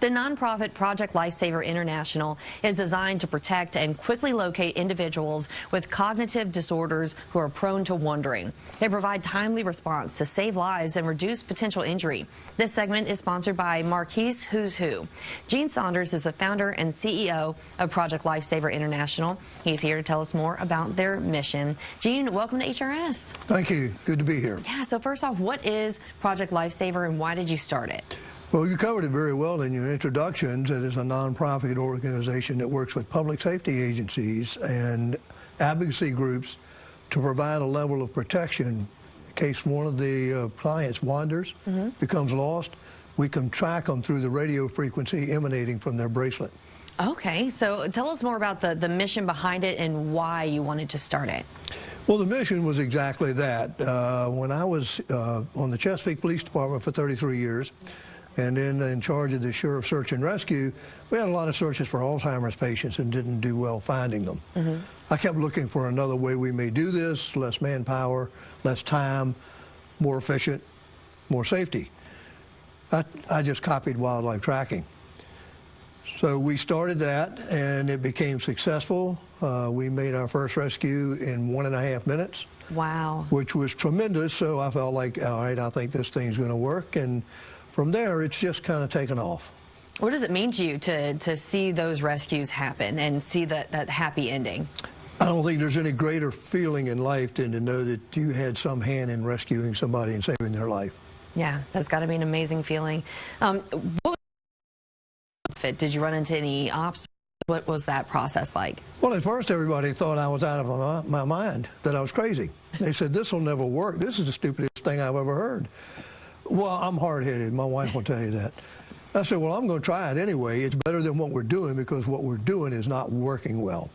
The nonprofit Project Lifesaver International is designed to protect and quickly locate individuals with cognitive disorders who are prone to wandering. They provide timely response to save lives and reduce potential injury. This segment is sponsored by Marquise Who's Who. Gene Saunders is the founder and CEO of Project Lifesaver International. He's here to tell us more about their mission. Gene, welcome to HRS. Thank you. Good to be here. Yeah, so first off, what is Project Lifesaver and why did you start it? Well, you covered it very well in your introductions. It is a nonprofit organization that works with public safety agencies and advocacy groups to provide a level of protection in case one of the clients wanders, becomes lost. We can track them through the radio frequency emanating from their bracelet. Okay, so tell us more about the mission behind it and why you wanted to start it. Well, the mission was exactly that. When I was on the Chesapeake Police Department for 33 years, and then in charge of the Sheriff Search and Rescue, we had a lot of searches for Alzheimer's patients and didn't do well finding them. I kept looking for another way we may do this, less manpower, less time, more efficient, more safety. I just copied wildlife tracking. So we started that and it became successful. We made our first rescue in 1.5 minutes. Wow. Which was tremendous, so I felt like, all right, I think this thing's gonna work. And from there, it's just kind of taken off. What does it mean to you to see those rescues happen and see that happy ending? I don't think there's any greater feeling in life than to know that you had some hand in rescuing somebody and saving their life. Yeah, that's got to be an amazing feeling. Did you run into any obstacles? What was that process like? Well, at first everybody thought I was out of my mind, that I was crazy. They said, this will never work. This is the stupidest thing I've ever heard. Well, I'm hard-headed. My wife will tell you that. I said, well, I'm going to try it anyway. It's better than what we're doing because what we're doing is not working well.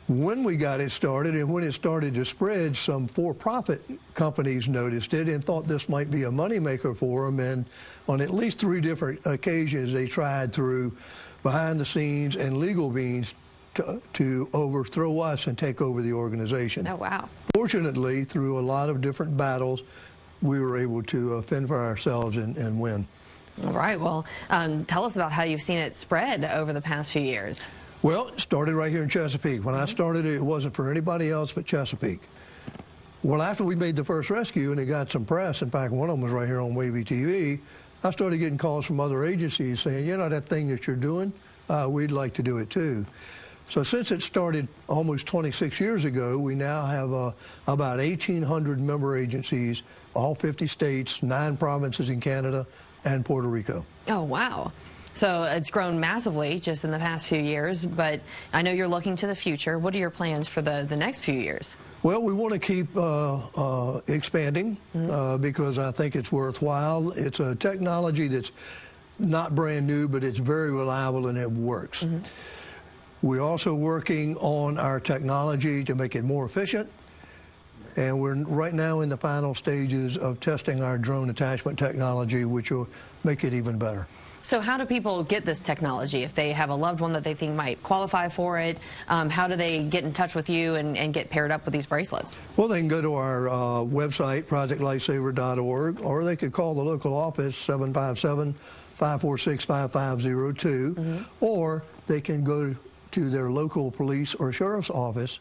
When we got it started and when it started to spread, some for-profit companies noticed it and thought this might be a moneymaker for them. And on at least 3 different occasions, they tried through behind the scenes and legal means to overthrow us and take over the organization. Oh, wow. Fortunately, through a lot of different battles, we were able to fend for ourselves and win. All right. Well, tell us about how you've seen it spread over the past few years. Well, it started right here in Chesapeake. When I started it, it wasn't for anybody else but Chesapeake. Well, after we made the first rescue and it got some press, in fact, one of them was right here on WAVY TV, I started getting calls from other agencies saying, you know, that thing that you're doing, we'd like to do it too. So since it started almost 26 years ago, we now have about 1,800 member agencies, all 50 states, 9 provinces in Canada, and Puerto Rico. Oh, wow. So it's grown massively just in the past few years, but I know you're looking to the future. What are your plans for the next few years? Well, we want to keep expanding because I think it's worthwhile. It's a technology that's not brand new, but it's very reliable and it works. We're also working on our technology to make it more efficient. And we're right now in the final stages of testing our drone attachment technology, which will make it even better. So how do people get this technology? If they have a loved one that they think might qualify for it, how do they get in touch with you and get paired up with these bracelets? Well, they can go to our website, projectlifesaver.org, or they could call the local office, 757-546-5502, or they can go to their local police or sheriff's office,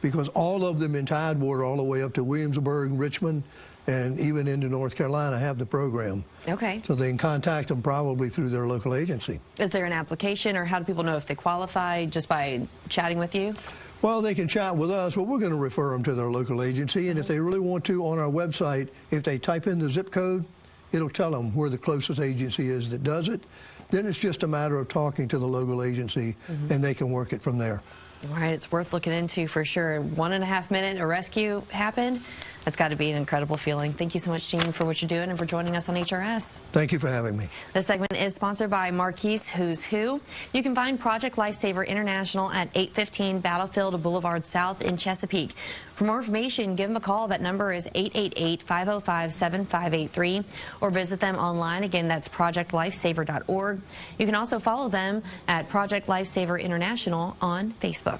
because all of them in Tidewater, all the way up to Williamsburg, Richmond, and even into North Carolina have the program. Okay. So they can contact them probably through their local agency. Is there an application, or how do people know if they qualify, just by chatting with you? Well, they can chat with us, but we're going to refer them to their local agency, and if they really want to, on our website, if they type in the zip code, it'll tell them where the closest agency is that does it. Then it's just a matter of talking to the local agency, and they can work it from there. All right, it's worth looking into for sure. 1.5 minute a rescue happened. That's got to be an incredible feeling. Thank you so much, Gene, for what you're doing and for joining us on HRS. Thank you for having me. This segment is sponsored by Marquise Who's Who. You can find Project Lifesaver International at 815 Battlefield Boulevard South in Chesapeake. For more information, give them a call. That number is 888-505-7583, or visit them online. Again, that's projectlifesaver.org. You can also follow them at Project Lifesaver International on Facebook.